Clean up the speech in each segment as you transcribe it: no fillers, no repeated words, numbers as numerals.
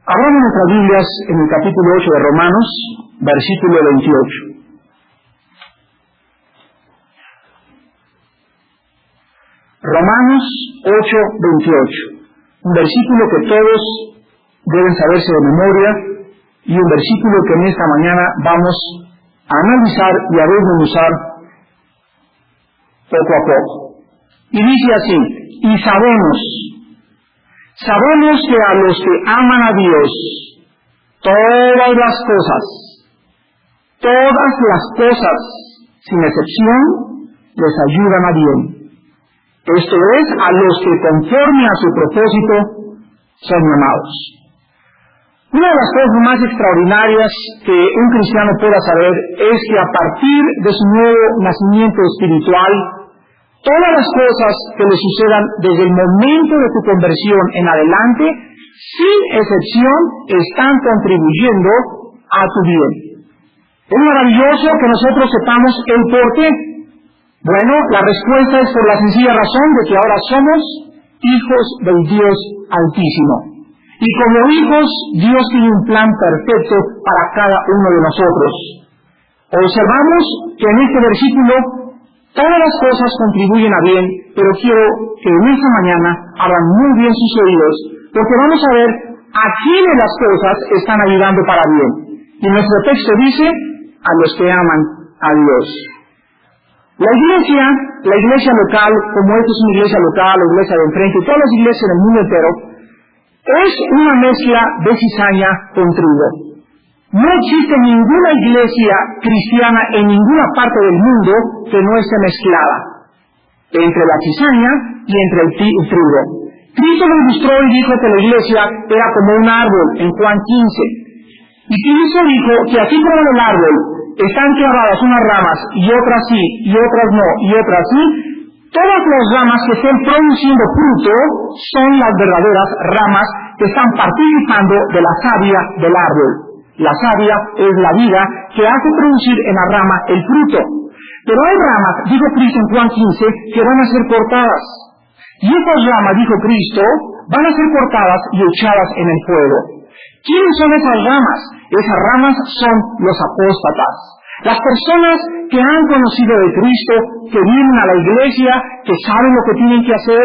Abramos nuestras Biblias en el capítulo 8 de Romanos, versículo 28. Romanos 8:28, un versículo que todos deben saberse de memoria y un versículo que en esta mañana vamos a analizar y a desmenuzar poco a poco. Y dice así: y sabemos que a los que aman a Dios, todas las cosas, sin excepción, les ayudan a bien. Esto es, a los que conforme a su propósito son llamados. Una de las cosas más extraordinarias que un cristiano pueda saber es que a partir de su nuevo nacimiento espiritual, todas las cosas que le sucedan desde el momento de tu conversión en adelante, sin excepción, están contribuyendo a tu bien. Es maravilloso que nosotros sepamos el por qué. Bueno, la respuesta es por la sencilla razón de que ahora somos hijos del Dios Altísimo. Y como hijos, Dios tiene un plan perfecto para cada uno de nosotros. Observamos que en este versículo todas las cosas contribuyen a bien, pero quiero que en esta mañana abran muy bien sus oídos, porque vamos a ver a quiénes las cosas están ayudando para bien. Y nuestro texto dice, a los que aman a Dios. La iglesia local, como esta es una iglesia local, la iglesia de enfrente, y todas las iglesias del mundo entero, es una mezcla de cizaña con trigo. No existe ninguna iglesia cristiana en ninguna parte del mundo que no esté mezclada entre la cizaña y entre el trigo. Cristo lo ilustró y dijo que la iglesia era como un árbol en Juan 15. Y Cristo dijo que así como en el árbol están clavadas unas ramas y otras sí, y otras no, y otras sí, todas las ramas que estén produciendo fruto son las verdaderas ramas que están participando de la savia del árbol. La savia es la vida que hace producir en la rama el fruto. Pero hay ramas, dijo Cristo en Juan 15, que van a ser cortadas. Y estas ramas, dijo Cristo, van a ser cortadas y echadas en el fuego. ¿Quiénes son esas ramas? Esas ramas son los apóstatas. Las personas que han conocido de Cristo, que vienen a la iglesia, que saben lo que tienen que hacer.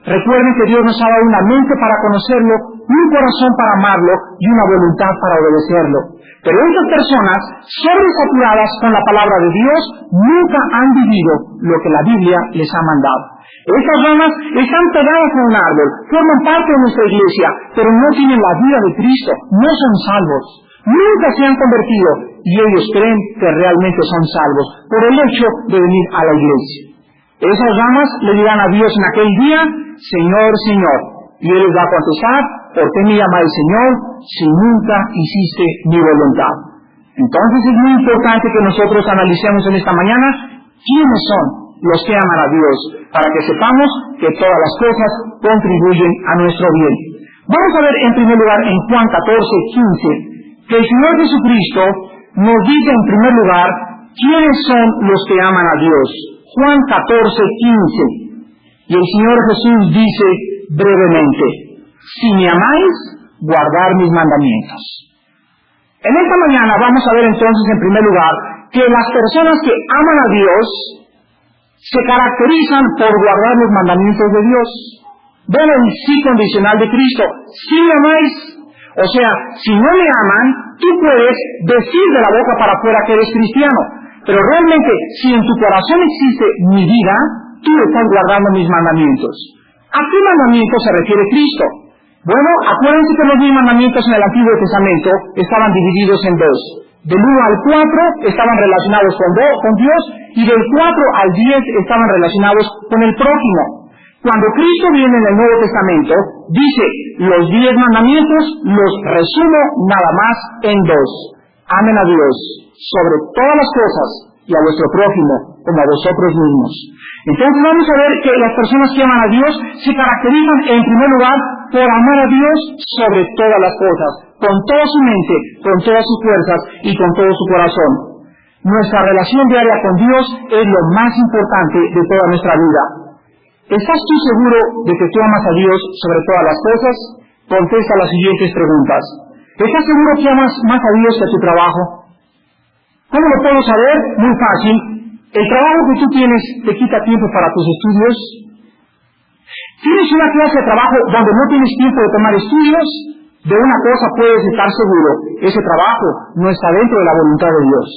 Recuerden que Dios nos ha dado una mente para conocerlo, un corazón para amarlo y una voluntad para obedecerlo. Pero estas personas, sobresaturadas con la palabra de Dios, nunca han vivido lo que la Biblia les ha mandado. Estas ramas están pegadas a un árbol, forman parte de nuestra iglesia, pero no tienen la vida de Cristo, no son salvos. Nunca se han convertido y ellos creen que realmente son salvos por el hecho de venir a la iglesia. Esas ramas le dirán a Dios en aquel día, Señor, Señor, y Él les va a contestar, ¿por qué me llamáis Señor si nunca hiciste mi voluntad? Entonces es muy importante que nosotros analicemos en esta mañana quiénes son los que aman a Dios, para que sepamos que todas las cosas contribuyen a nuestro bien. Vamos a ver en primer lugar en Juan 14:15, que el Señor Jesucristo nos dice en primer lugar quiénes son los que aman a Dios. Juan 14:15. Y el Señor Jesús dice brevemente, si me amáis, guardad mis mandamientos. En esta mañana vamos a ver entonces en primer lugar que las personas que aman a Dios se caracterizan por guardar los mandamientos de Dios. Ven el sí condicional de Cristo, si me amáis. O sea, si no me aman, tú puedes decir de la boca para afuera que eres cristiano. Pero realmente, si en tu corazón existe mi vida, tú estás guardando mis mandamientos. ¿A qué mandamiento se refiere Cristo? Bueno, acuérdense que los 10 mandamientos en el Antiguo Testamento estaban divididos en dos. Del 1 al 4 estaban relacionados con Dios y del 4 al 10 estaban relacionados con el prójimo. Cuando Cristo viene en el Nuevo Testamento, dice, los 10 mandamientos los resumo nada más en dos. Amen a Dios sobre todas las cosas y a vuestro prójimo como a vosotros mismos. Entonces vamos a ver que las personas que aman a Dios se caracterizan en primer lugar por amar a Dios sobre todas las cosas, con toda su mente, con todas sus fuerzas y con todo su corazón. Nuestra relación diaria con Dios es lo más importante de toda nuestra vida. ¿Estás tú seguro de que tú amas a Dios sobre todas las cosas? contesta las siguientes preguntas. ¿Estás seguro que amas más a Dios que a tu trabajo? ¿Cómo lo puedo saber? Muy fácil. ¿El trabajo que tú tienes te quita tiempo para tus estudios? ¿Tienes una clase de trabajo donde no tienes tiempo de tomar estudios? De una cosa puedes estar seguro, ese trabajo no está dentro de la voluntad de Dios.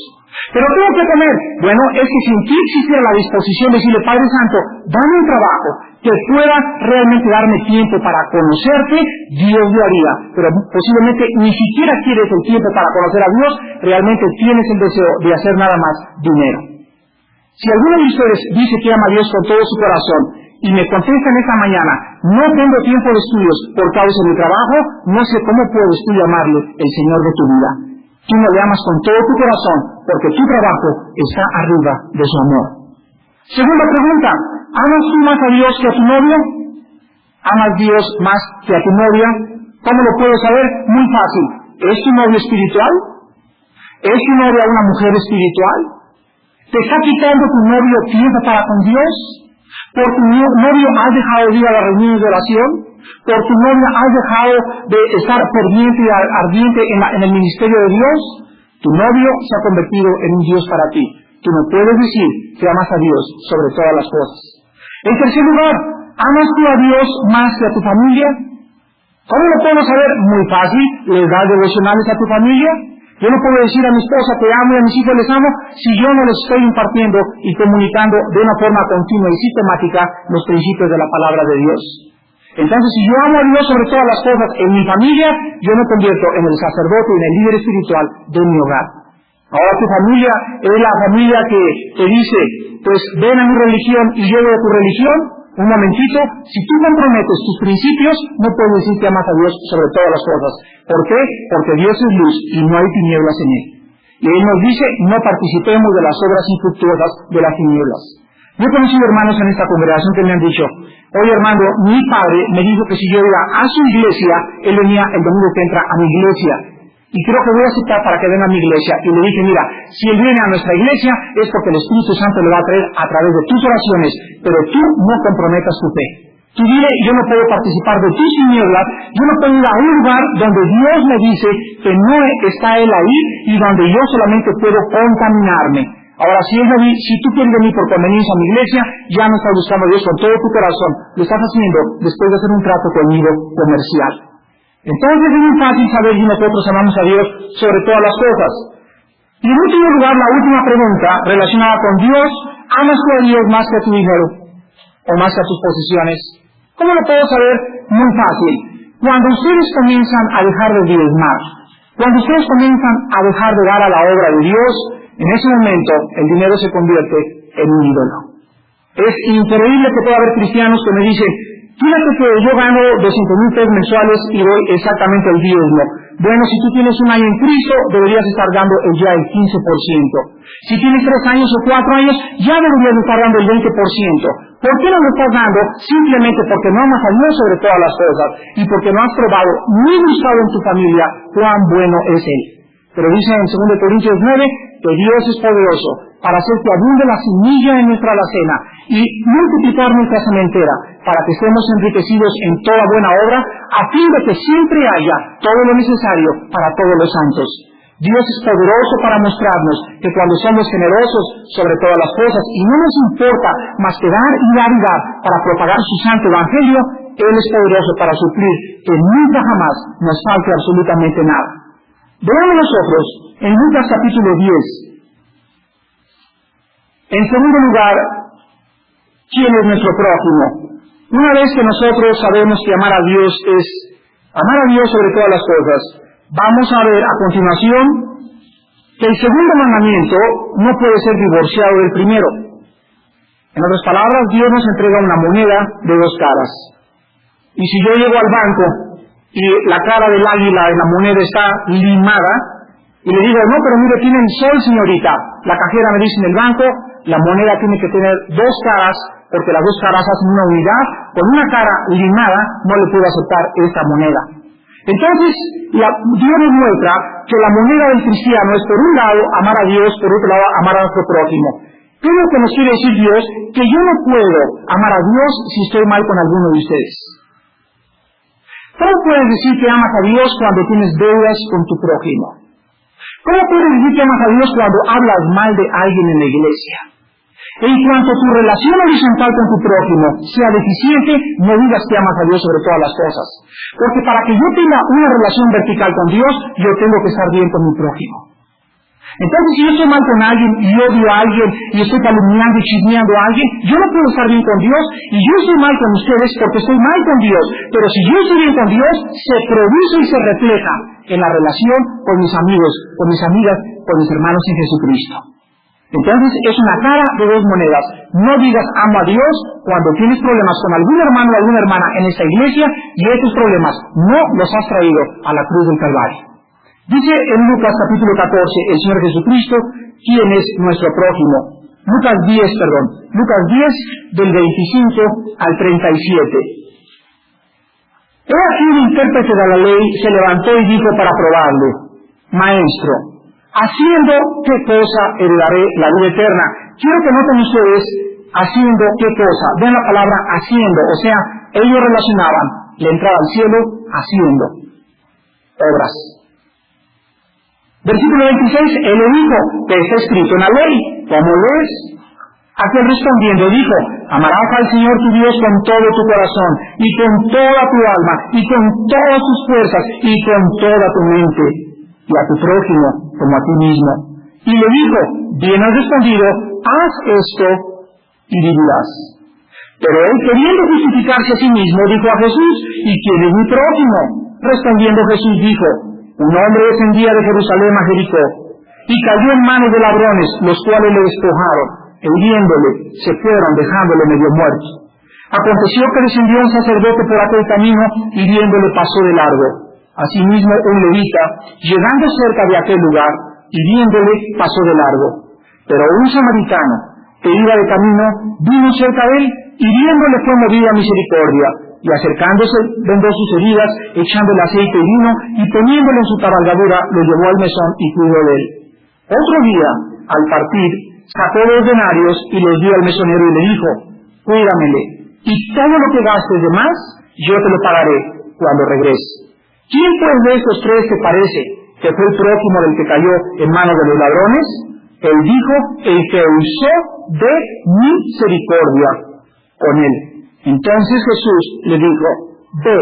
¿Pero tengo que comer? Bueno, es que si en ti existiera la disposición de decirle, Padre Santo, dame un trabajo que pueda realmente darme tiempo para conocerte, Dios lo haría. Pero posiblemente ni siquiera quieres el tiempo para conocer a Dios, realmente tienes el deseo de hacer nada más dinero. Si alguno de ustedes dice que ama a Dios con todo su corazón y me contestan esta mañana, no tengo tiempo de estudios por causa de mi trabajo, no sé cómo puedes tú llamarle el Señor de tu vida. Tú no le amas con todo tu corazón porque tu trabajo está arriba de su amor. Segunda pregunta, ¿amas tú más a Dios que a tu novio? ¿Amas a Dios más que a tu novia? ¿Cómo lo puedes saber? Muy fácil. ¿Es tu novio espiritual? ¿Es tu novia una mujer espiritual? ¿Te está quitando tu novio tiempo para con Dios? ¿Por tu novio has dejado de ir a las reuniones de oración? ¿Por tu novia has dejado de estar ferviente y ardiente en el ministerio de Dios? Tu novio se ha convertido en un Dios para ti. Tú no puedes decir que amas a Dios sobre todas las cosas. En tercer lugar, ¿amas tú a Dios más que a tu familia? ¿Cómo lo puedo saber? Muy fácil. ¿Les das devocionales a tu familia? Yo no puedo decir a mi esposa que amo y a mis hijos les amo si yo no les estoy impartiendo y comunicando de una forma continua y sistemática los principios de la palabra de Dios. Entonces, si yo amo a Dios sobre todas las cosas en mi familia, yo me convierto en el sacerdote y en el líder espiritual de mi hogar. Ahora tu familia es la familia que te dice, pues ven a mi religión y yo voy a tu religión. Un momentito, si tú comprometes tus principios, no puedes decir que amas a Dios sobre todas las cosas. ¿Por qué? Porque Dios es luz y no hay tinieblas en Él. Y Él nos dice, no participemos de las obras infructuosas de las tinieblas. Yo he conocido hermanos en esta congregación que me han dicho, oye hermano, mi padre me dijo que si yo iba a su iglesia, él venía el domingo que entra a mi iglesia. Y creo que voy a aceptar para que venga a mi iglesia. Y le dije, mira, si él viene a nuestra iglesia es porque el Espíritu Santo le va a traer a través de tus oraciones, pero tú no comprometas tu fe. Tú dile, yo no puedo participar de tus tinieblas, yo no puedo ir a un lugar donde Dios me dice que no está Él ahí y donde yo solamente puedo contaminarme. Ahora, si tú quieres venir por conveniencia a mi iglesia, ya no estás buscando a Dios con todo tu corazón, lo estás haciendo después de hacer un trato conmigo comercial. Entonces es muy fácil saber si nosotros amamos a Dios sobre todas las cosas. Y en último lugar, la última pregunta relacionada con Dios, ¿amas tú a Dios más que a tu dinero o más que a tus posesiones? ¿Cómo lo puedo saber? Muy fácil. Cuando ustedes comienzan a dejar de diezmar, cuando ustedes comienzan a dejar de dar a la obra de Dios, en ese momento el dinero se convierte en un ídolo. Es increíble que pueda haber cristianos que me dicen, fíjate que yo gano 200,000 pesos mensuales y doy exactamente el diezmo. Bueno, si tú tienes un año en Cristo, deberías estar dando ya el 15%. Si tienes 3 años o 4 años, ya deberías estar dando el 20%. ¿Por qué no lo estás dando? Simplemente porque no amas a Dios sobre todas las cosas y porque no has probado ni buscado en tu familia cuán bueno es Él. Pero dice en 2 Corintios 9 que Dios es poderoso para hacer que abunde la semilla en nuestra alacena y multiplicar nuestra sementera para que estemos enriquecidos en toda buena obra a fin de que siempre haya todo lo necesario para todos los santos. Dios es poderoso para mostrarnos que cuando somos generosos sobre todas las cosas y no nos importa más que dar y dar y dar para propagar su santo evangelio, Él es poderoso para suplir que nunca jamás nos falte absolutamente nada. Veamos nosotros en Lucas capítulo 10. En segundo lugar, ¿quién es nuestro prójimo? Una vez que nosotros sabemos que amar a Dios es amar a Dios sobre todas las cosas, vamos a ver a continuación que el segundo mandamiento no puede ser divorciado del primero. En otras palabras, Dios nos entrega una moneda de 2 caras. Y si yo llego al banco y la cara del águila de la moneda está limada, y le digo, no, pero mire, tiene el sol, señorita. La cajera me dice en el banco, la moneda tiene que tener 2 caras, porque las 2 caras hacen una unidad. Con una cara limada no le puedo aceptar esta moneda. Entonces, Dios nos muestra que la moneda del cristiano es por un lado amar a Dios, por otro lado amar a nuestro prójimo. ¿Qué es lo que nos quiere decir Dios? Que yo no puedo amar a Dios si estoy mal con alguno de ustedes. ¿Cómo puedes decir que amas a Dios cuando tienes deudas con tu prójimo? ¿Cómo puedes decir que amas a Dios cuando hablas mal de alguien en la iglesia? En cuanto tu relación horizontal con tu prójimo sea deficiente, no digas que amas a Dios sobre todas las cosas. Porque para que yo tenga una relación vertical con Dios, yo tengo que estar bien con mi prójimo. Entonces, si yo estoy mal con alguien y odio a alguien y estoy calumniando y chismeando a alguien, yo no puedo estar bien con Dios, y yo estoy mal con ustedes porque estoy mal con Dios. Pero si yo estoy bien con Dios, se produce y se refleja en la relación con mis amigos, con mis amigas, con mis hermanos en Jesucristo. Entonces, es una cara de dos monedas. No digas amo a Dios cuando tienes problemas con algún hermano o alguna hermana en esta iglesia, y estos problemas no los has traído a la cruz del Calvario. Dice en Lucas capítulo 14 el Señor Jesucristo quién es nuestro prójimo. Lucas 10 del 25 al 37. He aquí un intérprete de la ley se levantó y dijo para probarle: Maestro, haciendo qué cosa heredaré la vida eterna. Quiero que noten ustedes, haciendo qué cosa. Vean la palabra haciendo, o sea, ellos relacionaban la entrada al cielo haciendo obras. Versículo 26, él le dijo, que está escrito en la ley, ¿cómo lees? Aquel respondiendo dijo: amarás al Señor tu Dios con todo tu corazón, y con toda tu alma, y con todas tus fuerzas, y con toda tu mente, y a tu prójimo como a ti mismo. Y le dijo: bien has respondido, haz esto y vivirás. Pero él, queriendo justificarse a sí mismo, dijo a Jesús: ¿y quién es mi prójimo? Respondiendo Jesús dijo: un hombre descendía de Jerusalén a Jericó, y cayó en manos de ladrones, los cuales le despojaron, e hiriéndole, se fueron, dejándole medio muerto. Aconteció que descendió un sacerdote por aquel camino, hiriéndole pasó de largo. Asimismo un levita, llegando cerca de aquel lugar, hiriéndole pasó de largo. Pero un samaritano, que iba de camino, vino cerca de él, hiriéndole fue movido a misericordia, y acercándose vendó sus heridas, echándole aceite y vino, y poniéndole en su cabalgadura, lo llevó al mesón y cuidó de él. Otro día, al partir, sacó 2 denarios y los dio al mesonero y le dijo: cuídamele, y todo lo que gastes de más, yo te lo pagaré cuando regrese. ¿Quién pues de estos 3 te parece que fue el prójimo del que cayó en manos de los ladrones? Él dijo: el que usó de misericordia con él. Entonces Jesús le dijo: ve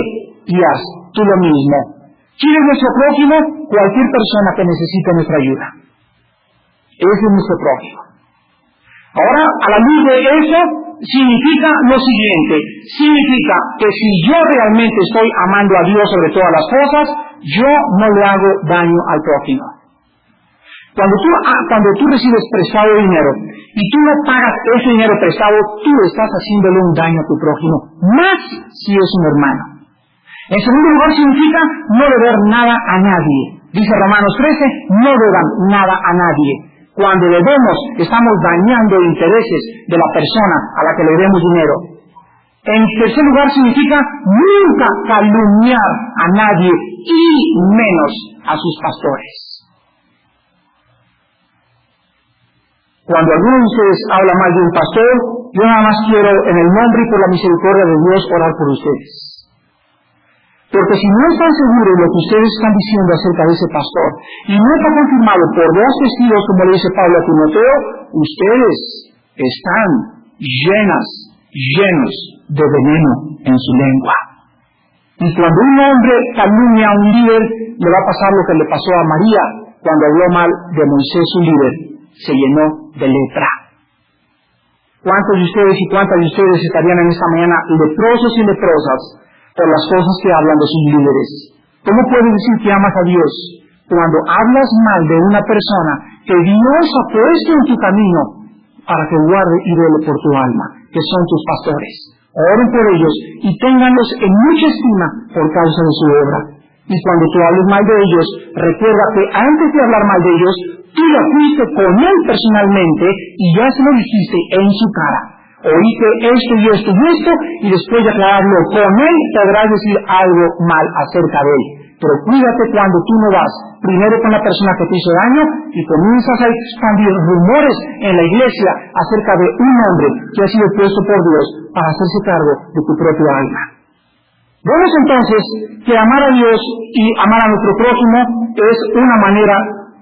y haz tú lo mismo. ¿Quién es nuestro prójimo? Cualquier persona que necesite nuestra ayuda. Ese es nuestro prójimo. Ahora, a la luz de eso, significa lo siguiente. Significa que si yo realmente estoy amando a Dios sobre todas las cosas, yo no le hago daño al prójimo. Cuando tú recibes prestado dinero y tú no pagas ese dinero prestado, tú estás haciéndole un daño a tu prójimo, más si es un hermano. En segundo lugar, significa no deber nada a nadie. Dice Romanos 13, no deban nada a nadie. Cuando debemos, estamos dañando intereses de la persona a la que le debemos dinero. En tercer lugar, significa nunca calumniar a nadie y menos a sus pastores. Cuando alguno de ustedes habla mal de un pastor, yo nada más quiero, en el nombre y por la misericordia de Dios, orar por ustedes. Porque si no están seguros de lo que ustedes están diciendo acerca de ese pastor, y no está confirmado por 2 testigos, como le dice Pablo a Timoteo, ustedes están llenos de veneno en su lengua. Y cuando un hombre calumnia a un líder, le va a pasar lo que le pasó a María cuando habló mal de Moisés, su líder. Se llenó de lepra. ¿Cuántos de ustedes y cuántas de ustedes estarían en esta mañana leprosos y leprosas por las cosas que hablan de sus líderes? ¿Cómo puedes decir que amas a Dios cuando hablas mal de una persona que Dios ha puesto en tu camino para que guarde y vele por tu alma, que son tus pastores? Oren por ellos y ténganlos en mucha estima por causa de su obra. Y cuando tú hables mal de ellos, recuerda que antes de hablar mal de ellos, tú lo fuiste con él personalmente y ya se lo dijiste en su cara. Oíste esto y esto y esto, y después de aclararlo con él, podrás decir algo mal acerca de él. Pero cuídate cuando tú no vas primero con la persona que te hizo daño y comienzas a expandir rumores en la iglesia acerca de un hombre que ha sido puesto por Dios para hacerse cargo de tu propia alma. Vemos entonces que amar a Dios y amar a nuestro prójimo es una manera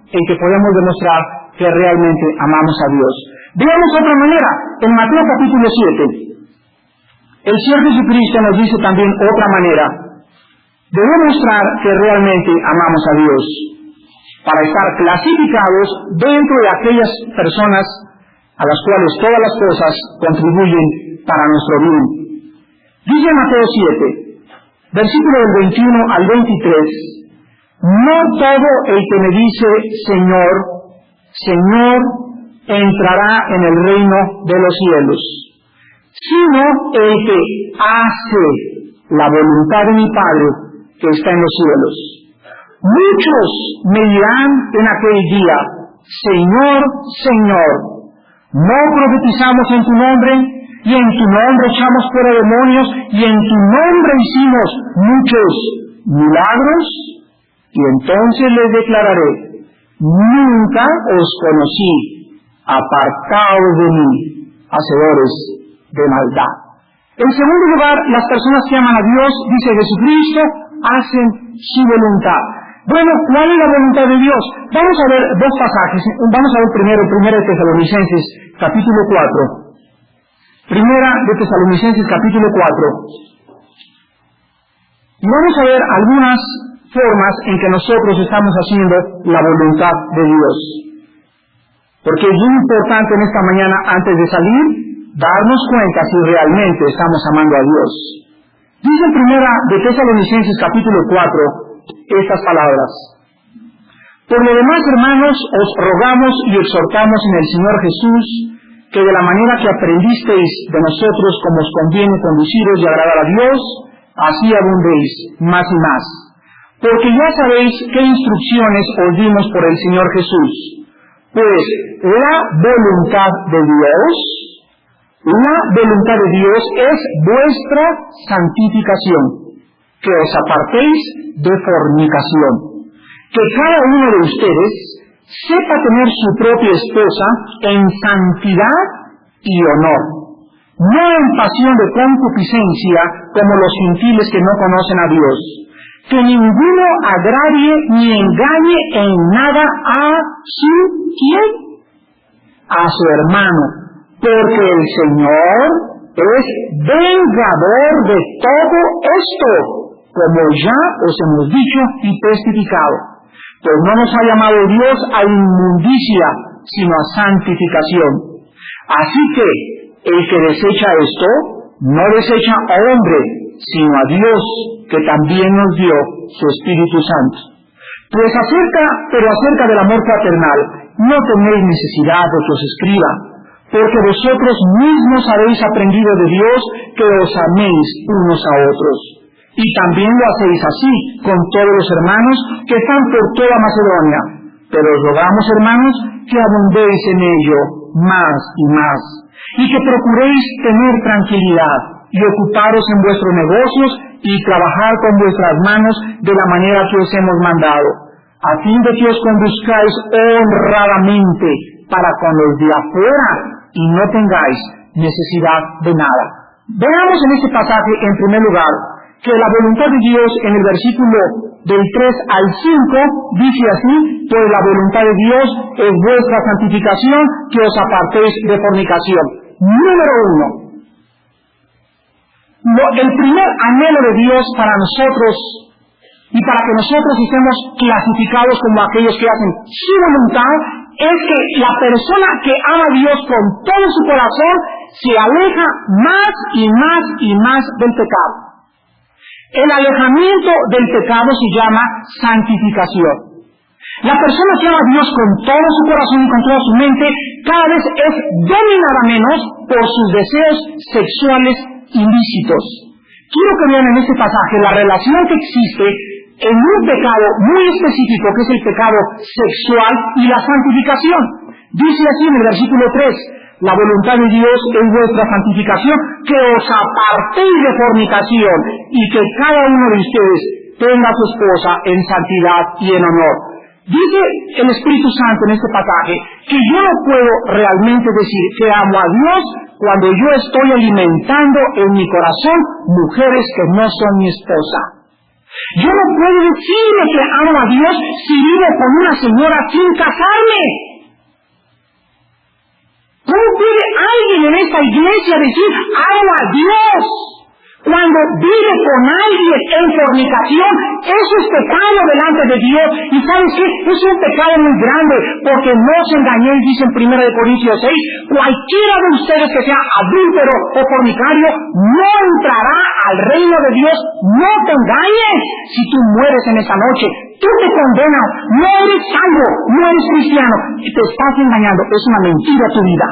en que podemos demostrar que realmente amamos a Dios. Veamos otra manera, en Mateo capítulo 7. El Señor Jesucristo nos dice también otra manera de demostrar que realmente amamos a Dios, para estar clasificados dentro de aquellas personas a las cuales todas las cosas contribuyen para nuestro bien. Dice Mateo 7, versículo del 21 al 23, no todo el que me dice Señor, Señor, entrará en el reino de los cielos, sino el que hace la voluntad de mi Padre que está en los cielos. Muchos me dirán en aquel día, Señor, Señor, ¿no profetizamos en tu nombre? Y en tu nombre echamos fuera demonios, y en tu nombre hicimos muchos milagros. Y entonces les declararé, nunca os conocí, apartados de mí, hacedores de maldad. En segundo lugar, las personas que aman a Dios, dice Jesucristo, hacen su voluntad. Bueno, ¿cuál es la voluntad de Dios? Vamos a ver dos pasajes. Vamos a ver primero, Primera de Tesalonicenses, capítulo 4. Primera de Tesalonicenses, capítulo 4. Y vamos a ver algunas formas en que nosotros estamos haciendo la voluntad de Dios. Porque es muy importante en esta mañana, antes de salir, darnos cuenta si realmente estamos amando a Dios. Dice en Primera de Tesalonicenses, capítulo 4, estas palabras. Por lo demás, hermanos, os rogamos y exhortamos en el Señor Jesús, que de la manera que aprendisteis de nosotros como os conviene conduciros y agradar a Dios, así abundéis más y más. Porque ya sabéis qué instrucciones os dimos por el Señor Jesús. Pues la voluntad de Dios es vuestra santificación, que os apartéis de fornicación, que cada uno de ustedes sepa tener su propia esposa en santidad y honor, no en pasión de concupiscencia como los gentiles que no conocen a Dios, que ninguno agravie ni engañe en nada a su ¿quién? A su hermano, porque el Señor es vengador de todo esto, como ya os hemos dicho y testificado. Pues no nos ha llamado Dios a inmundicia, sino a santificación. Así que el que desecha esto, no desecha a hombre, sino a Dios, que también nos dio su Espíritu Santo. Pues acerca del amor fraternal, no tenéis necesidad de que os escriba, porque vosotros mismos habéis aprendido de Dios que os améis unos a otros. Y también lo hacéis así con todos los hermanos que están por toda Macedonia. Pero os rogamos, hermanos, que abundéis en ello más y más, y que procuréis tener tranquilidad y ocuparos en vuestros negocios y trabajar con vuestras manos de la manera que os hemos mandado, a fin de que os conduzcáis honradamente para con los de afuera y no tengáis necesidad de nada. Veamos en este pasaje, en primer lugar, que la voluntad de Dios en el versículo del 3 al 5 dice así, pues la voluntad de Dios es vuestra santificación, que os apartéis de fornicación. Número 1. El primer anhelo de Dios para nosotros y para que nosotros estemos clasificados como aquellos que hacen su voluntad es que la persona que ama a Dios con todo su corazón se aleja más y más y más del pecado. El alejamiento del pecado se llama santificación. La persona que ama a Dios con todo su corazón y con toda su mente cada vez es dominada menos por sus deseos sexuales ilícitos. Quiero que vean en este pasaje la relación que existe en un pecado muy específico, que es el pecado sexual, y la santificación. Dice así en el versículo 3, la voluntad de Dios es vuestra santificación, que os apartéis de fornicación, y que cada uno de ustedes tenga a su esposa en santidad y en honor. Dice el Espíritu Santo en este pasaje que yo no puedo realmente decir que amo a Dios cuando yo estoy alimentando en mi corazón mujeres que no son mi esposa. Yo no puedo decirle que amo a Dios si vivo con una señora sin casarme. ¿Cómo puede alguien en esta iglesia decir amo a Dios cuando vive con alguien en fornicación? Eso es pecado delante de Dios. ¿Y sabes qué? Es un pecado muy grande, porque no os engañéis, dice en 1 Corintios 6, cualquiera de ustedes que sea adúltero o fornicario no entrará al reino de Dios. No te engañes. Si tú mueres en esta noche, tú te condenas, no eres salvo, no eres cristiano, y te estás engañando. Es una mentira tu vida.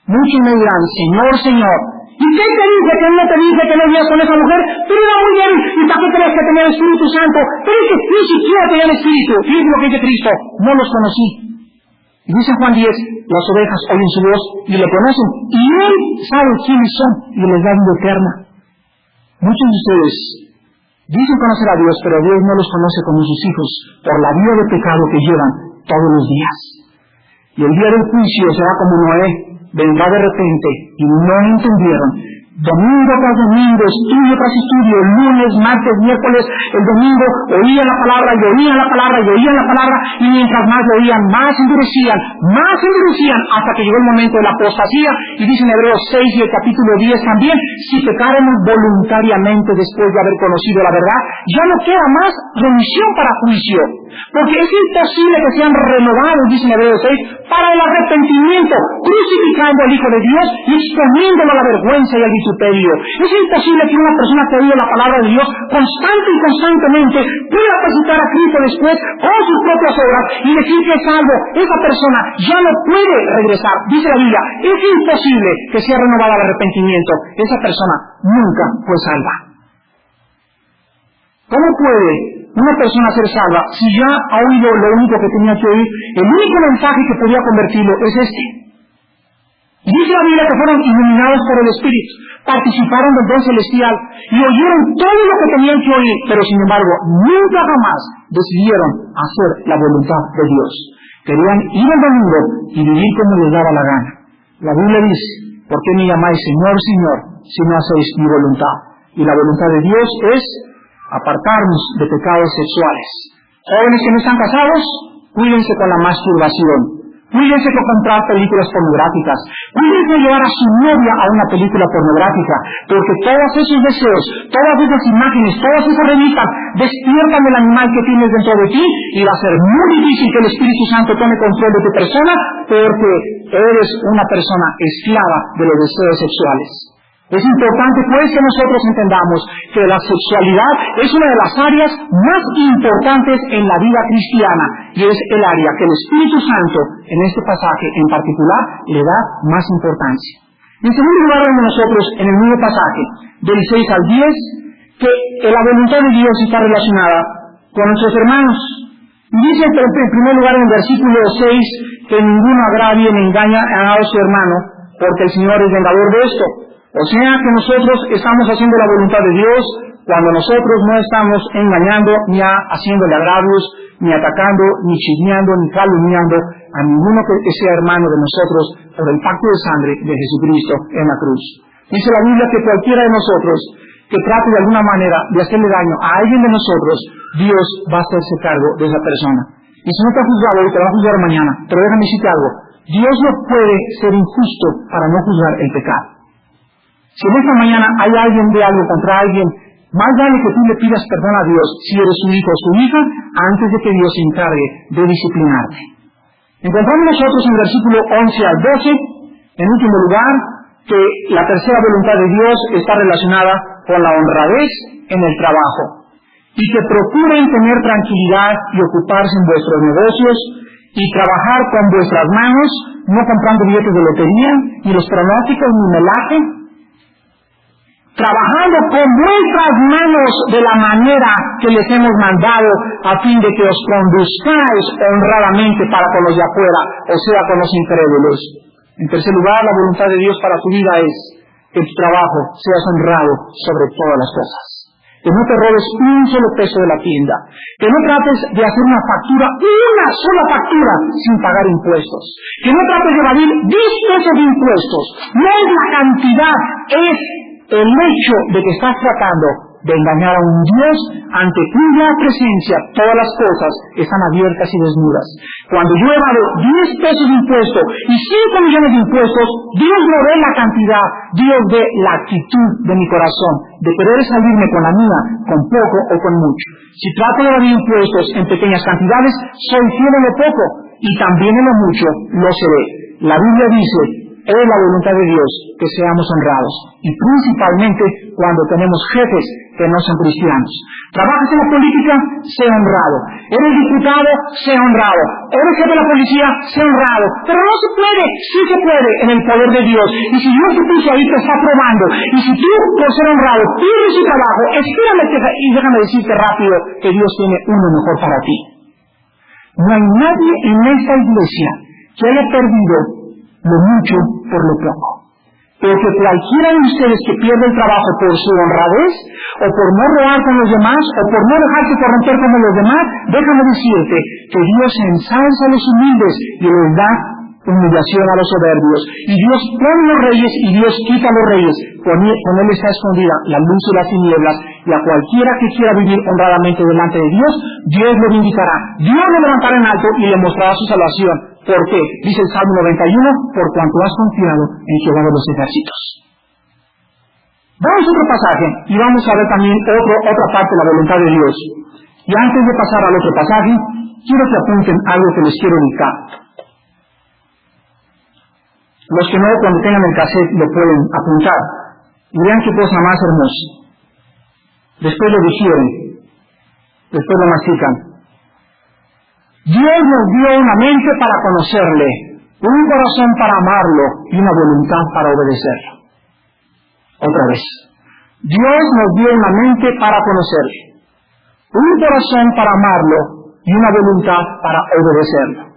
Muchos me dirán, Señor, Señor, ¿y qué te dice que no te dice que no vivas con esa mujer? Pero era muy bien, ¿y para qué crees que tenía el Espíritu Santo? Pero es que ni siquiera tenía el Espíritu. Fíjate lo que dice Cristo, no los conocí. Y dice Juan 10, las ovejas oyen su voz y le conocen, y Él sabe quiénes son y les da vida eterna. Muchos de ustedes dicen conocer a Dios, pero Dios no los conoce como sus hijos por la vida de pecado que llevan todos los días. Y el día del juicio será como Noé, vendrá de repente, y no entendieron. Domingo tras domingo, estudio tras estudio, lunes, martes, miércoles, el domingo, oían la palabra, y oían la palabra, y oían la palabra, y mientras más lo oían, más endurecían, hasta que llegó el momento de la apostasía, y dice en Hebreos 6 y el capítulo 10 también, si pecáramos voluntariamente después de haber conocido la verdad, ya no queda más remisión para juicio, porque es imposible que sean renovados, dice en Hebreos 6, para el arrepentimiento, crucificando al Hijo de Dios y exponiéndolo a la vergüenza y al vituperio. Es imposible que una persona que oye la palabra de Dios constantemente pueda presentar a Cristo después con sus propias obras y decir que es salvo. Esa persona ya no puede regresar. Dice la Biblia, es imposible que sea renovada al arrepentimiento. Esa persona nunca fue salva. ¿Cómo puede una persona ser salva si ya ha oído lo único que tenía que oír? El único mensaje que podía convertirlo es este. Y dice la Biblia que fueron iluminados por el Espíritu, participaron del don celestial y oyeron todo lo que tenían que oír, pero sin embargo nunca jamás decidieron hacer la voluntad de Dios. Querían ir al domingo y vivir como les daba la gana. La Biblia dice, ¿por qué me llamáis Señor, Señor, si no hacéis mi voluntad? Y la voluntad de Dios es apartarnos de pecados sexuales. Jóvenes que no están casados, cuídense con la masturbación. Cuídense con comprar películas pornográficas. Cuídense de llevar a su novia a una película pornográfica, porque todos esos deseos, todas esas imágenes, todas esas revistas despiertan el animal que tienes dentro de ti y va a ser muy difícil que el Espíritu Santo tome control de tu persona, porque eres una persona esclava de los deseos sexuales. Es importante pues que nosotros entendamos que la sexualidad es una de las áreas más importantes en la vida cristiana y es el área que el Espíritu Santo en este pasaje en particular le da más importancia. En segundo lugar, vemos nosotros en el mismo pasaje del 6 al 10 que la voluntad de Dios está relacionada con nuestros hermanos. Y dice en primer lugar en el versículo 6 que ninguno agravie ni engaña a su hermano, porque el Señor es vengador de esto. O sea que nosotros estamos haciendo la voluntad de Dios cuando nosotros no estamos engañando, ni haciéndole agravios, ni atacando, ni chismeando, ni calumniando a ninguno que sea hermano de nosotros por el pacto de sangre de Jesucristo en la cruz. Dice la Biblia que cualquiera de nosotros que trate de alguna manera de hacerle daño a alguien de nosotros, Dios va a hacerse cargo de esa persona. Y si no te ha juzgado hoy, te va a juzgar mañana. Pero déjame decirte algo, Dios no puede ser injusto para no juzgar el pecado. Si en esta mañana hay alguien de algo contra alguien, más vale que tú le pidas perdón a Dios si eres su hijo o su hija, antes de que Dios se encargue de disciplinarte. Encontramos nosotros en el versículo 11 al 12, en último lugar, que la tercera voluntad de Dios está relacionada con la honradez en el trabajo, y que procuren tener tranquilidad y ocuparse en vuestros negocios, y trabajar con vuestras manos, no comprando billetes de lotería, ni los pronósticos, ni melaje, trabajando con vuestras manos de la manera que les hemos mandado, a fin de que os conduzcáis honradamente para con los de afuera, o sea, con los incrédulos. En tercer lugar, la voluntad de Dios para tu vida es que tu trabajo seas honrado sobre todas las cosas. que no te robes un solo peso de la tienda, que no trates de hacer una sola factura sin pagar impuestos, que no trates de evadir 10 pesos de impuestos. No es la cantidad, es el hecho de que estás tratando de engañar a un Dios ante cuya presencia todas las cosas están abiertas y desnudas. Cuando yo evado 10 pesos de impuesto y 5 millones de impuestos, Dios no ve la cantidad, Dios ve la actitud de mi corazón, de querer salirme con la mía, con poco o con mucho. Si trato de evadir impuestos en pequeñas cantidades, soy fiel en lo poco y también en lo mucho lo seré. La Biblia dice, es la voluntad de Dios que seamos honrados, y principalmente cuando tenemos jefes que no son cristianos. Trabajas en la política, sé honrado. Eres diputado, sé honrado. Eres jefe de la policía, sé honrado. Pero no se puede, sí se puede en el poder de Dios. Y si Dios te puso ahí, te está probando. Y si tú, por ser honrado, pierdes tu trabajo, espérame y déjame decirte rápido que Dios tiene uno mejor para ti. No hay nadie en esta iglesia que haya perdido lo mucho por lo poco. Porque cualquiera de ustedes que pierde el trabajo por su honradez, o por no robar con los demás, o por no dejarse corromper como los demás, déjame decirte que Dios ensalza a los humildes y les da humillación a los soberbios. Y Dios pone los reyes y Dios quita a los reyes. Con él está escondida la luz y las tinieblas, y a cualquiera que quiera vivir honradamente delante de Dios, Dios lo vindicará. Dios lo levantará en alto y le mostrará su salvación. ¿Por qué? Dice el Salmo 91, por cuanto has confiado en Jehová de los ejércitos. Vamos a otro pasaje y vamos a ver también otra parte de la voluntad de Dios. Y antes de pasar al otro pasaje, quiero que apunten algo que les quiero indicar. Los que no, cuando tengan el cassette, lo pueden apuntar. Y vean qué cosa más hermosa. Después lo digieren. Después lo mastican. Dios nos dio una mente para conocerle, un corazón para amarlo y una voluntad para obedecerlo. Otra vez. Dios nos dio una mente para conocerle, un corazón para amarlo y una voluntad para obedecerlo.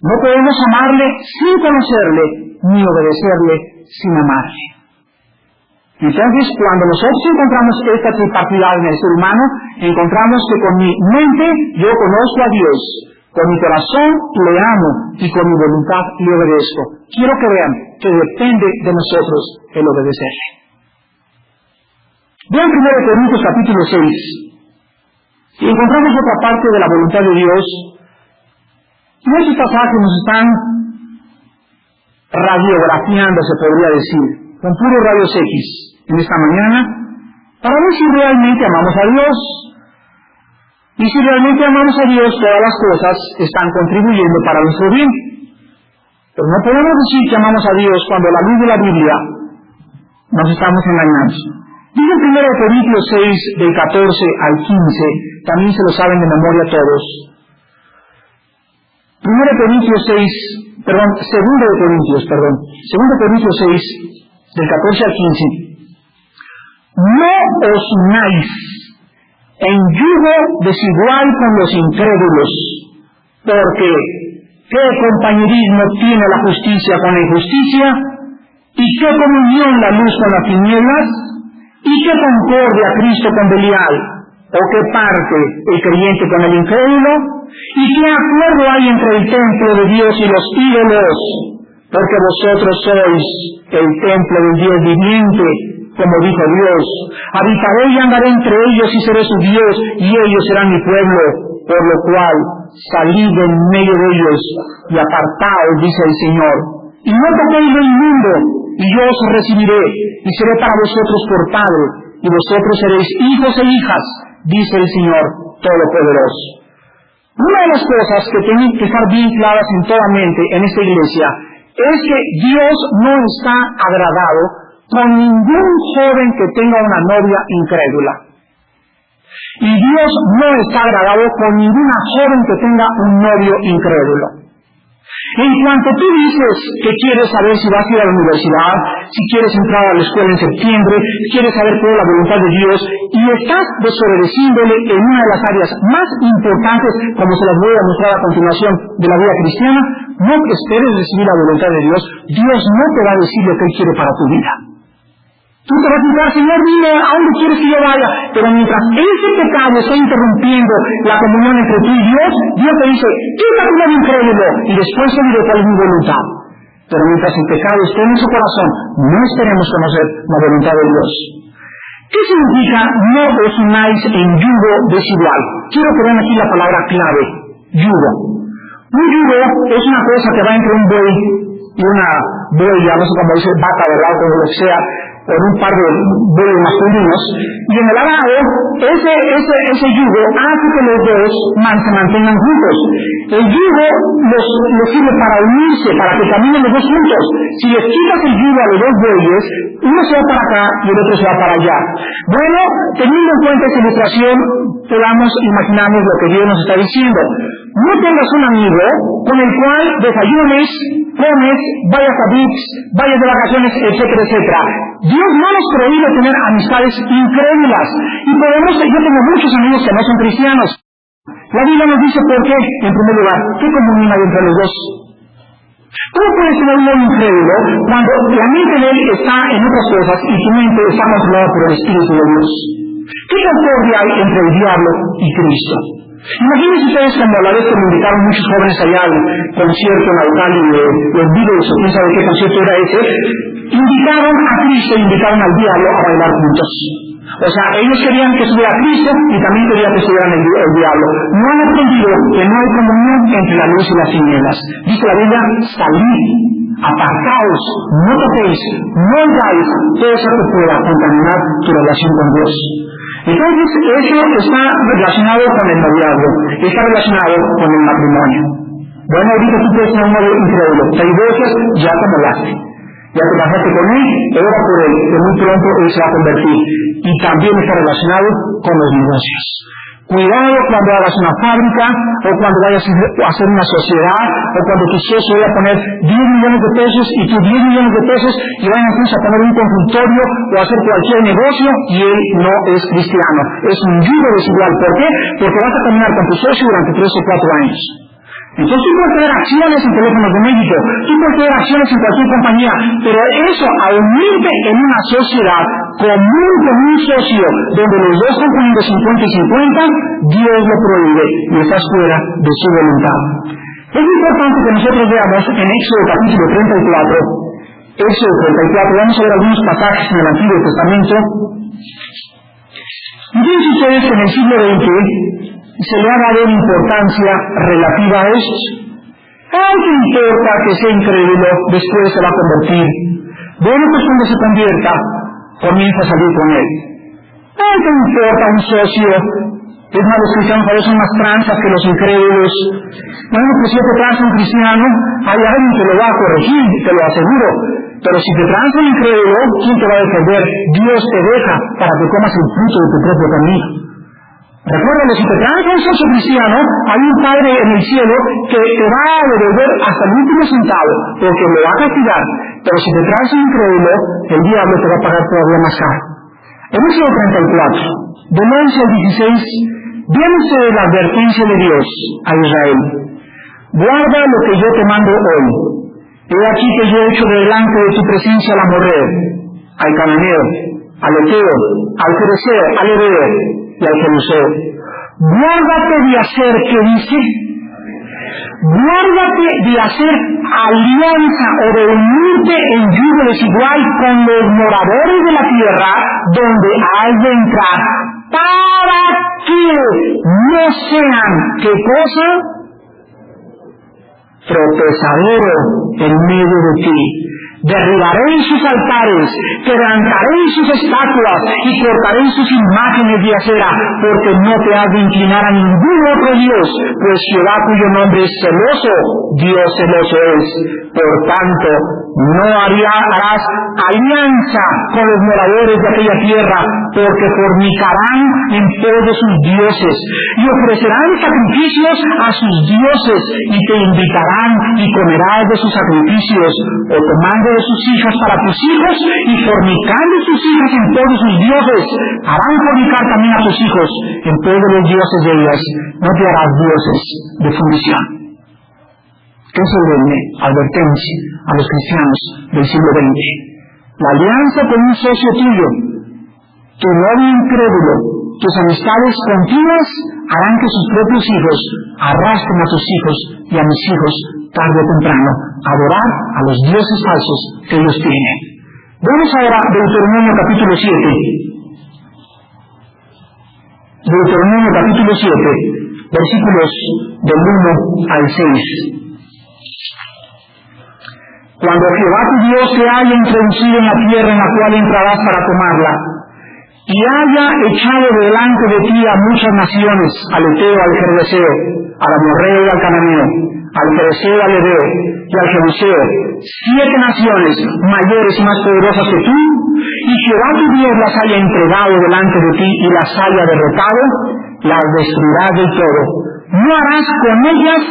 No podemos amarle sin conocerle, ni obedecerle sin amarle. Entonces, cuando nosotros encontramos esta tripartidad en el ser humano, encontramos que con mi mente yo conozco a Dios, con mi corazón le amo y con mi voluntad le obedezco. Quiero que vean que depende de nosotros el obedecerle. Vean 1 Corintios capítulo 6. Y encontramos otra parte de la voluntad de Dios. Y estos pasajes nos están radiografiando, se podría decir, con puros rayos X en esta mañana, para ver si realmente amamos a Dios. Y si realmente amamos a Dios, todas las cosas están contribuyendo para nuestro bien. Pero no podemos decir que amamos a Dios cuando a la luz de la Biblia nos estamos engañando. Dice en 1 Corintios 6, del 14 al 15, también se lo saben de memoria todos. 2 Corintios 6, del 14 al 15. No os unáis en yugo desigual con los incrédulos, porque ¿qué compañerismo tiene la justicia con la injusticia? ¿Y qué comunión la luz con las tinieblas? ¿Y qué concordia Cristo con Belial? ¿O qué parte el creyente con el incrédulo? ¿Y qué acuerdo hay entre el templo de Dios y los ídolos? Porque vosotros sois el templo del Dios viviente, como dijo Dios. Habitaré y andaré entre ellos y seré su Dios, y ellos serán mi pueblo. Por lo cual, salid en medio de ellos y apartaos, dice el Señor. Y no toquéis lo inmundo, y yo os recibiré, y seré para vosotros por Padre, y vosotros seréis hijos e hijas, dice el Señor Todopoderoso. Una de las cosas que tienen que estar bien claras en toda mente en esta iglesia es que Dios no está agradado con ningún joven que tenga una novia incrédula. Y Dios no está agradado con ninguna joven que tenga un novio incrédulo. En cuanto tú dices que quieres saber si vas a ir a la universidad, si quieres entrar a la escuela en septiembre, si quieres saber cuál es la voluntad de Dios, y estás desobedeciéndole en una de las áreas más importantes, como se las voy a mostrar a continuación, de la vida cristiana, no esperes recibir la voluntad de Dios. Dios no te va a decir lo que Él quiere para tu vida. Tú te vas a decir, Señor, dime a dónde quieres que yo vaya. Pero mientras ese pecado está interrumpiendo la comunión entre tú y Dios, Dios te dice, quítate lo incrédulo y después te diré cuál es mi voluntad. Pero mientras el pecado esté en su corazón, no esperemos conocer la voluntad de Dios. ¿Qué significa no os unáis en yugo desigual? Quiero que vean aquí la palabra clave, yugo. Un yugo es una cosa que va entre un buey y una buey, no sé cómo dice, vaca, ¿verdad? O lo que sea, por un par de bueyes masculinos, y en el arado, ese yugo hace que los dos se mantengan juntos. El yugo los sirve para unirse, para que caminen los dos juntos. Si les quitas el yugo a los dos bueyes, uno se va para acá y el otro se va para allá. Bueno, teniendo en cuenta esta ilustración, podamos imaginarnos lo que Dios nos está diciendo. No tengas un amigo con el cual desayunes, comes, vayas a VIX, vayas de vacaciones, etcétera, etcétera. Dios no nos prohíbe tener amistades incrédulas. Y yo tengo muchos amigos que no son cristianos. La Biblia nos dice por qué. En primer lugar, ¿qué comunión hay entre los dos? ¿Cómo puedes tener un incrédulo cuando la mente de él está en otras cosas y tu mente está controlada por el Espíritu de Dios? ¿Qué concordia hay entre el diablo y Cristo? Imagínense ustedes cuando a la vez que me invitaron muchos jóvenes allá al concierto en Naucali de los Beatles, o quién sabe qué concierto era ese, invitaron a Cristo e invitaron al diablo a bailar juntos. O sea, ellos querían que estuviera Cristo y también querían que estuvieran el diablo. No han aprendido que no hay comunión entre la luz y las tinieblas. Dice la Biblia, salid, apartaos, no toquéis, no hagáis todo eso que pueda contaminar tu relación con Dios. Entonces, eso está relacionado con el noviazgo, está relacionado con el matrimonio. Bueno, ahorita tú puedes tener un novio incrédulo, te divorcias, ya te molaste. Ya te casaste con él, ora por él, que muy pronto él se va a convertir. Y también está relacionado con los negocios. Cuidado cuando hagas una fábrica, o cuando vayas a hacer una sociedad, o cuando tu socio vaya a poner 10 millones de pesos y tú 10 millones de pesos, y vayan a poner un consultorio o hacer cualquier negocio, y él no es cristiano. Es un yugo desigual. ¿Por qué? Porque vas a caminar con tu socio durante 3 o 4 años. Entonces tú puedes tener acciones en Teléfonos de México, tú puedes tener acciones en cualquier compañía, pero eso, a unirte en una sociedad común con un socio, donde los dos están poniendo 50 y 50, Dios lo prohíbe y estás fuera de su voluntad. Es importante que nosotros veamos en Éxodo capítulo 34, Éxodo 34, vamos a ver algunos pasajes en el Antiguo Testamento. Fíjense ustedes que en el siglo XX, se le ha dado importancia relativa a esto. ¿Qué importa que sea incrédulo, después se va a convertir? Bueno, pues cuando se convierta, comienza a salir con él. ¿Qué importa un socio? Es más, los cristianos a veces son más tranzas que los incrédulos. Bueno, pues si te tranza un cristiano, hay alguien que lo va a corregir, te lo aseguro. Pero si te tranza un incrédulo, ¿quién te va a defender? Dios te deja para que comas el fruto de tu propio camino. Recuérdalo, si te tranza un socio cristiano, hay un Padre en el cielo que te va a devolver hasta el último centavo, porque lo va a castigar. Pero si te tranza un incrédulo, el diablo te va a pagar todavía más caro. En Éxodo 34, del 11 al 16, viéndose la advertencia de Dios a Israel: guarda lo que yo te mando hoy. He aquí que yo he hecho delante de tu presencia al amorreo, al cananeo, al eteo, al fereceo, al heveo y al jebuseo. Guárdate de hacer, ¿qué dice? Guárdate de hacer alianza o de unirte en yugo desigual con los moradores de la tierra donde has de entrar, para que no sean, ¿qué cosa? Tropezadero en medio de ti. Derribaréis sus altares, quebrantaréis sus estatuas y cortaréis sus imágenes de acera, porque no te has de inclinar a ningún otro Dios, pues Jehová, cuyo nombre es celoso, Dios celoso es. Por tanto, no harás alianza con los moradores de aquella tierra, porque fornicarán en pos de sus dioses, y ofrecerán sacrificios a sus dioses, y te invitarán y comerás de sus sacrificios, o tomando de sus hijas para tus hijos, y fornicando sus hijas en pos de sus dioses, harán fornicar también a tus hijos en pos de los dioses de ellas. No te harás dioses de fundición. ¿Qué solemne advertencia a los cristianos del siglo XX? La alianza con un socio tuyo, tu novio incrédulo, tus amistades continuas harán que sus propios hijos arrastren a tus hijos y a mis hijos tarde o temprano a adorar a los dioses falsos que ellos tienen. Vamos ahora a Deuteronomio capítulo 7. Deuteronomio capítulo 7, versículos del 1 al 6. Cuando Jehová tu Dios te haya introducido en la tierra en la cual entrarás para tomarla, y haya echado delante de ti a muchas naciones, al Eteo, al Gergeseo, al Amorreo y al Cananeo, al Fereceo, al Heveo y al Jebuseo, 7 naciones mayores y más poderosas que tú, y Jehová tu Dios las haya entregado delante de ti y las haya derrotado, las destruirás del todo. No harás con ellas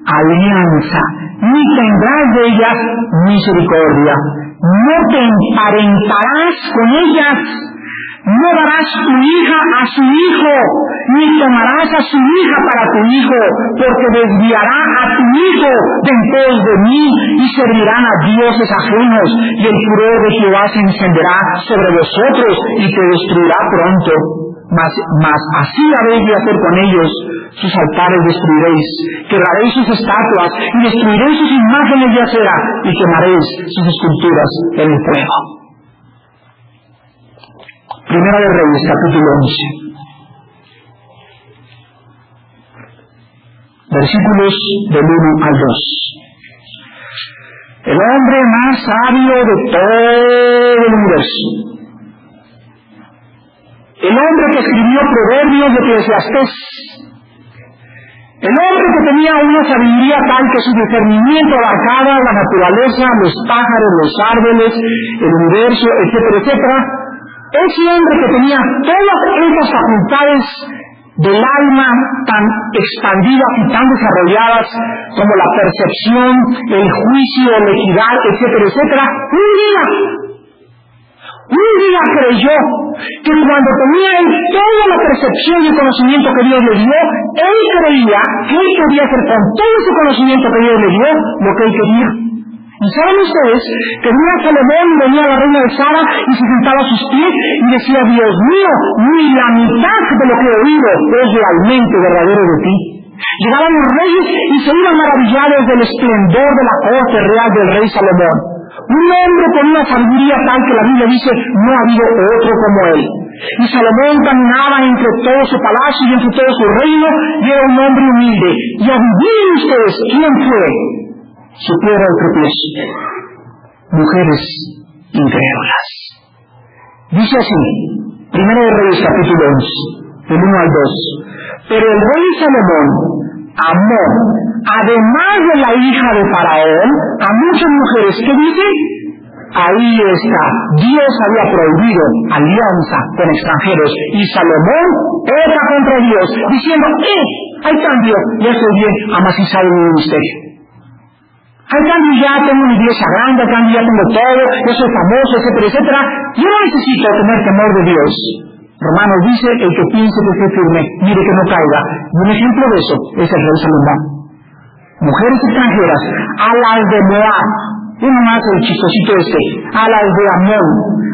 alianza, ni tendrás de ellas misericordia. No te emparentarás con ellas. No darás tu hija a su hijo, ni tomarás a su hija para tu hijo, porque desviará a tu hijo de en pos de mí, y servirán a dioses ajenos, y el furor de Jehová se encenderá sobre vosotros, y te destruirá pronto. Mas así habéis de hacer con ellos: sus altares destruiréis, quebraréis sus estatuas, y destruiréis sus imágenes de acera, y quemaréis sus esculturas en el fuego. Primera de Reyes, capítulo 11. Versículos del 1 al 2. El hombre más sabio de todo el universo, el hombre que escribió Proverbios de Eclesiastés, el hombre que tenía una sabiduría tal que su discernimiento abarcaba la naturaleza, los pájaros, los árboles, el universo, etcétera, etcétera. Ese hombre que tenía todas esas facultades del alma tan expandidas y tan desarrolladas como la percepción, el juicio, la equidad, etcétera, etcétera, un día creyó que cuando tenía él toda la percepción y el conocimiento que Dios le dio, él creía que él podía hacer con todo ese conocimiento que Dios le dio lo que él quería. ¿Y saben ustedes que venía Salomón y venía la reina de Saba y se sentaba a sus pies y decía: Dios mío, ni la mitad de lo que he oído es realmente verdadero de ti? Llegaban los reyes y se iban maravillados del esplendor de la corte real del rey Salomón. Un hombre con una sabiduría tal que la Biblia dice: no ha habido otro como él. Y Salomón caminaba entre todo su palacio y entre todo su reino, y era un hombre humilde. Y adivinen ustedes quién fue su piedra de tropiezo: mujeres incrédulas. Dice así, Primera de Reyes capítulo 11, del 1 al 2. Pero el rey Salomón amó, además de la hija de Faraón, a muchas mujeres. ¿Qué dice? Ahí está. Dios había prohibido alianza con extranjeros, y Salomón era contra Dios, diciendo: hay cambio, ya estoy bien amacizado en mi ministerio. Al cambio ya tengo una iglesia grande, al cambio ya tengo todo, yo soy famoso, etcétera, etcétera. Yo no necesito tener temor de Dios. Romanos dice: el que piense que esté firme, mire que no caiga. Y un ejemplo de eso es el rey Salomón. Mujeres extranjeras, a las de Moab, uno más el chistosito a las de Amón,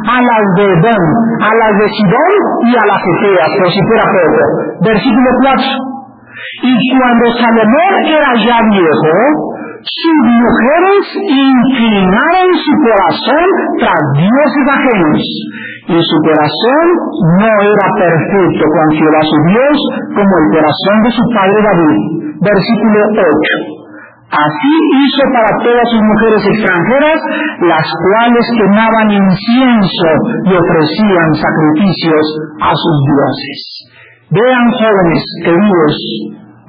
a las de Edom, a las de Sidón y a las Eteas, por si fuera poco. Versículo 4. Y cuando Salomón era ya viejo, sus mujeres inclinaron su corazón tras dioses ajenos, y su corazón no era perfecto con Jehová su Dios, como el corazón de su padre David. Versículo 8. Así hizo para todas sus mujeres extranjeras, las cuales quemaban incienso y ofrecían sacrificios a sus dioses. Vean, jóvenes queridos,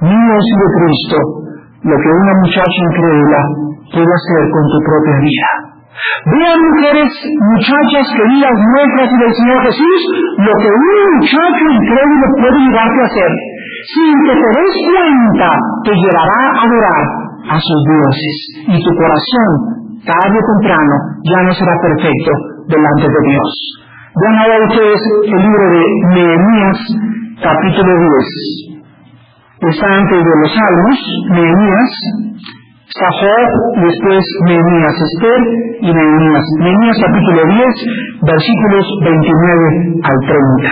niños de Cristo, lo que una muchacha incrédula puede hacer con tu propia vida. Vean, muchachas queridas nuestras y del Señor Jesús, lo que un muchacho incrédulo puede llevarte a hacer. Sin que te des cuenta, te llevará a adorar a sus dioses, y tu corazón, tarde o temprano, ya no será perfecto delante de Dios. Vean ahora ustedes el libro de Nehemías, capítulo 10. Está antes de los Salmos, Nehemías, Está Job y después Nehemías, Esther y Nehemías. Nehemías capítulo 10, versículos 29 al 30.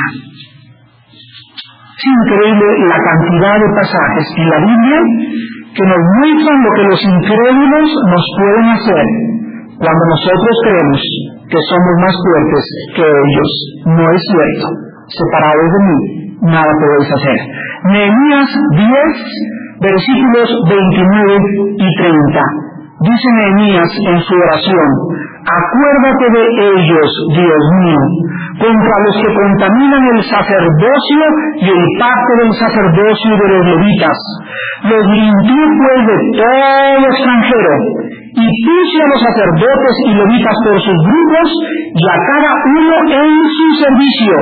Es increíble la cantidad de pasajes en la Biblia que nos muestran lo que los incrédulos nos pueden hacer cuando nosotros creemos que somos más fuertes que ellos. No es cierto. Separados de mí, nada podéis hacer. Nehemías 10, versículos 29 y 30. Dice Nehemías en su oración: acuérdate de ellos, Dios mío, contra los que contaminan el sacerdocio y el pacto del sacerdocio y de los levitas. Los limpié pues de todo extranjero, y puse a los sacerdotes y levitas por sus grupos, y a cada uno en su servicio,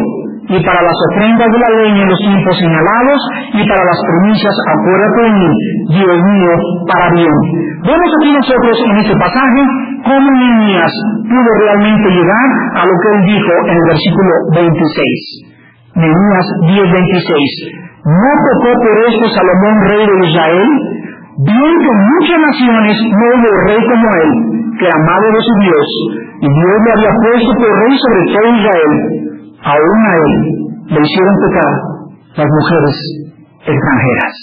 y para las ofrendas de la leña en los tiempos señalados, y para las primicias, acuérdate de mí, Dios mío, para bien. Vemos aquí nosotros en este pasaje cómo Nehemías pudo realmente llegar a lo que él dijo en el versículo 26. Nehemías 10:26. ¿No tocó por esto Salomón, rey de Israel? Bien que en muchas naciones no hubo rey como él, que amado de su Dios, y Dios le había puesto por rey sobre todo Israel. Aún a él le hicieron pecar las mujeres extranjeras.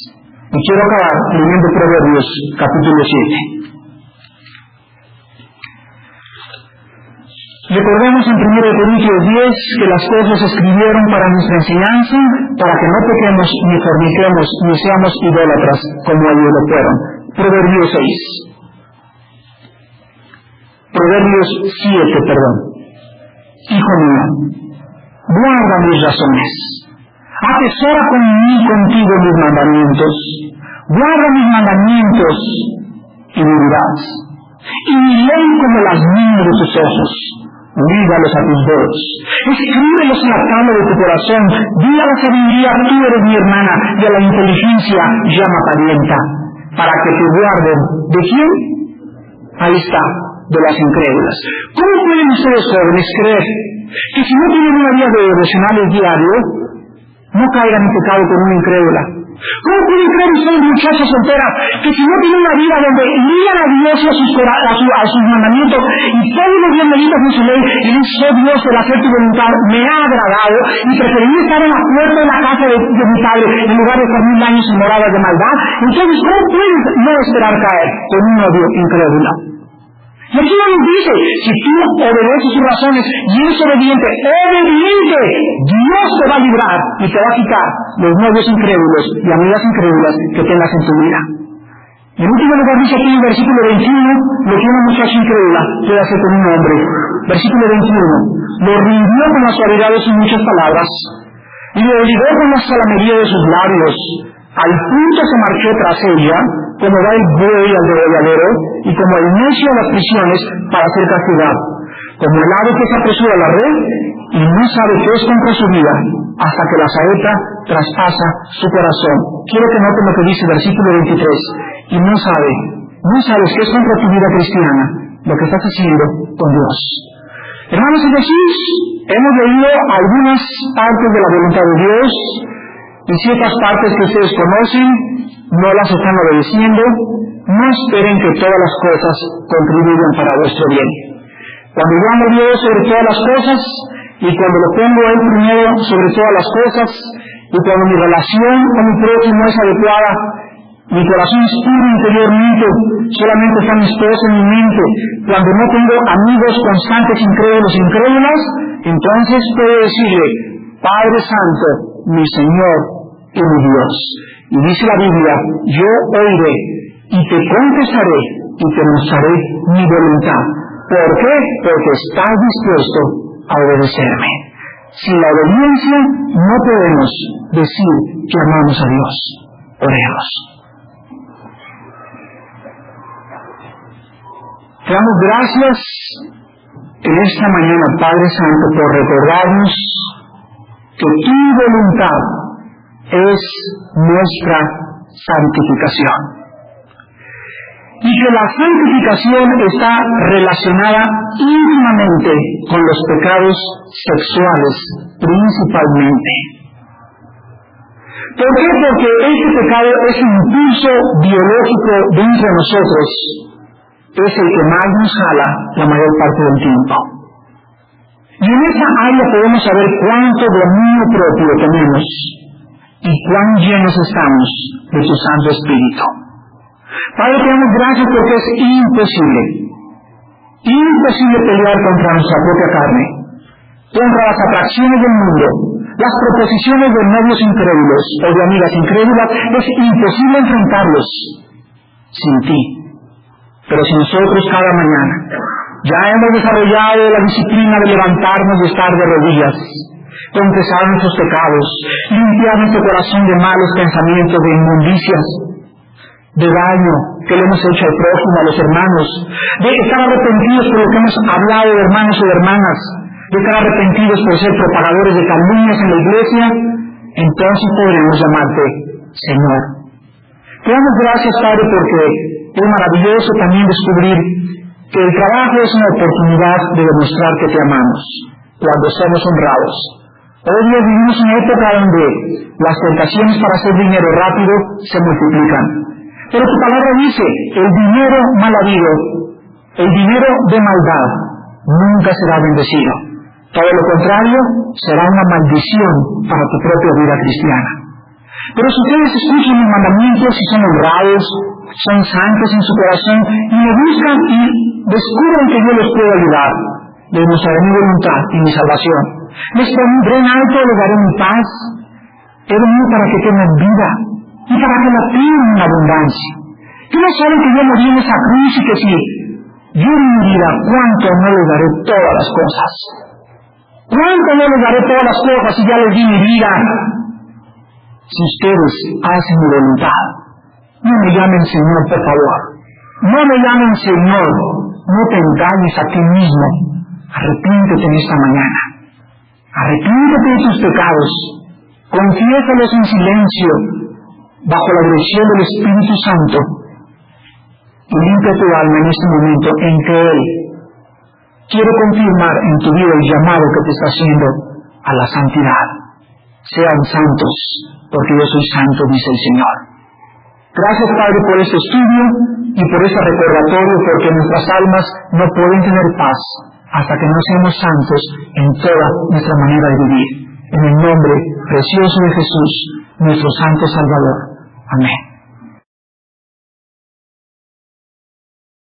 Y quiero acabar leyendo Proverbios capítulo 7. Recordemos en 1 Corintios 10 que las cosas se escribieron para nuestra enseñanza, para que no pequemos ni forniquemos ni seamos idólatras como ellos lo fueron. Proverbios 7. Hijo mío, guarda mis razones, atesora contigo mis mandamientos, guarda mis mandamientos y vivirás, y mi ley como las niñas de tus ojos. Lígalos a tus dedos, escríbelos en la tabla de tu corazón. Di a la sabiduría: tú eres mi hermana, y a la inteligencia llama parienta, para que te guarden. ¿De quién? Ahí está, de las incrédulas. ¿Cómo pueden ustedes, jóvenes, creer que si no tienen una vida de devocionales diario, no caigan en pecado con una incrédula? ¿Cómo pueden creer ustedes, muchachas solteras, que si no tienen una vida donde ligan a Dios y a sus mandamientos y todos los días meditan en su ley y dicen: oh Dios, el hacer tu voluntad me ha agradado y preferiría estar en la puerta de la casa de mi padre en lugar de estar 1000 años en moradas de maldad? Entonces, ¿cómo pueden no esperar caer con un odio incrédulo? Y aquí nos dice: si tú obedeces sus razones y eres obediente, Dios te va a librar y te va a quitar los novios incrédulos y amigas incrédulas que tengas en tu vida. Y en último lugar dice aquí en el versículo 21 lo que una muchacha incrédula puede hacer con un hombre. Versículo 21: lo rindió con la suavidad de sus muchas palabras y lo obligó con la salamería de sus labios. Al punto se marchó tras ella, como va el buey al degolladero, y como el necio a las prisiones para ser castigado, como el ave que se apresura a la red y no sabe qué es contra su vida, hasta que la saeta traspasa su corazón. Quiero que noten lo que dice el versículo 23: y no sabes qué es contra tu vida cristiana, lo que estás haciendo con Dios. Hermanos en Jesús, hemos leído algunas partes de la voluntad de Dios, y ciertas partes que ustedes conocen no las están obedeciendo. No esperen que todas las cosas contribuyan para vuestro bien. Cuando yo amo a Dios sobre todas las cosas, y cuando lo pongo a Él primero sobre todas las cosas, y cuando mi relación con mi prójimo es adecuada, mi corazón es puro interiormente, solamente está mi esposa en mi mente, cuando no tengo amigos constantes, incrédulos e incrédulas, entonces puedo decirle: Padre Santo, mi Señor y mi Dios. Y dice la Biblia: yo oiré y te contestaré y te mostraré mi voluntad. ¿Por qué? Porque estás dispuesto a obedecerme. Sin la obediencia no podemos decir que amamos a Dios. Oremos. Te damos gracias en esta mañana, Padre Santo, por recordarnos que tu voluntad es nuestra santificación. Y que la santificación está relacionada íntimamente con los pecados sexuales, principalmente. ¿Por qué? Porque este pecado, ese impulso biológico dentro de nosotros, es el que más nos jala la mayor parte del tiempo. Y en esa área podemos saber cuánto dominio propio tenemos y cuán llenos estamos de tu Santo Espíritu. Padre, te damos gracias porque es imposible pelear contra nuestra propia carne, contra las atracciones del mundo, las proposiciones de novios incrédulos o de amigas incrédulas. Es imposible enfrentarlos sin ti. Pero si nosotros cada mañana ya hemos desarrollado la disciplina de levantarnos y estar de rodillas, confesar nuestros pecados, limpiar nuestro corazón de malos pensamientos, de inmundicias, de daño que le hemos hecho al prójimo, a los hermanos, de estar arrepentidos por lo que hemos hablado de hermanos o de hermanas, de estar arrepentidos por ser propagadores de calumnias en la iglesia, entonces podremos llamarte Señor. Te damos gracias, Padre, porque es maravilloso también descubrir que el trabajo es una oportunidad de demostrar que te amamos, cuando somos honrados. Hoy día vivimos una época donde las tentaciones para hacer dinero rápido se multiplican. Pero tu palabra dice, el dinero mal habido, el dinero de maldad, nunca será bendecido. Todo lo contrario, será una maldición para tu propia vida cristiana. Pero si ustedes escuchan mis mandamientos y son honrados, son santos en su corazón, y me buscan y descubren que yo les puedo ayudar, les mostraré mi voluntad y mi salvación. Les pondré en alto, les daré mi paz. He venido para que tengan vida y para que la tengan en abundancia. Que no saben que yo morí en esa cruz y que si yo en mi vida, ¿cuánto no les daré todas las cosas? ¿Cuánto no les daré todas las cosas si ya les di mi vida? Si ustedes hacen mi voluntad, no me llamen Señor, por favor. No me llamen Señor. No te engañes a ti mismo. Arrepiéntete en esta mañana. Arrepiéntete de tus pecados. Confiésalos en silencio, bajo la dirección del Espíritu Santo. Y limpia tu alma en este momento en que Él quiere confirmar en tu vida el llamado que te está haciendo a la santidad. Sean santos, porque yo soy santo, dice el Señor. Gracias, Padre, por este estudio y por este recordatorio, porque nuestras almas no pueden tener paz hasta que no seamos santos en toda nuestra manera de vivir. En el nombre precioso de Jesús, nuestro Santo Salvador. Amén.